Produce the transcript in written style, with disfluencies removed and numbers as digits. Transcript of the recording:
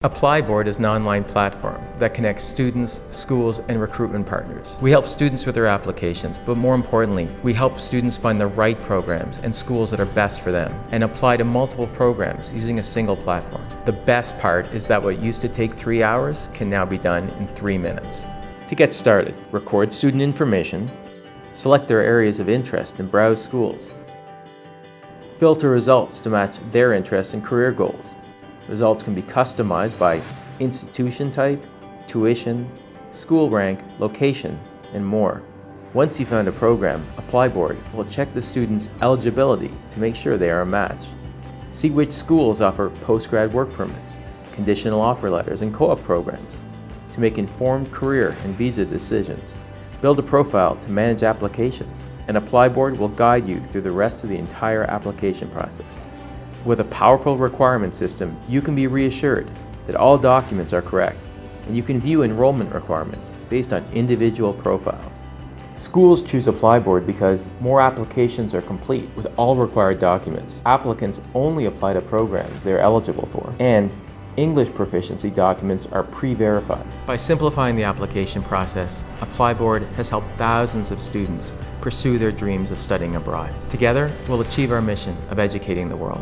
ApplyBoard is an online platform that connects students, schools, and recruitment partners. We help students with their applications, but more importantly, we help students find the right programs and schools that are best for them and apply to multiple programs using a single platform. The best part is that what used to take 3 hours can now be done in 3 minutes. To get started, record student information, select their areas of interest and browse schools. Filter results to match their interests and career goals. Results can be customized by institution type, tuition, school rank, location, and more. Once you've found a program, ApplyBoard will check the student's eligibility to make sure they are a match. See which schools offer post-grad work permits, conditional offer letters, and co-op programs to make informed career and visa decisions. Build a profile to manage applications, and ApplyBoard will guide you through the rest of the entire application process. With a powerful requirement system, you can be reassured that all documents are correct, and you can view enrollment requirements based on individual profiles. Schools choose ApplyBoard because more applications are complete with all required documents. Applicants only apply to programs they are eligible for, and English proficiency documents are pre-verified. By simplifying the application process, ApplyBoard has helped thousands of students pursue their dreams of studying abroad. Together, we'll achieve our mission of educating the world.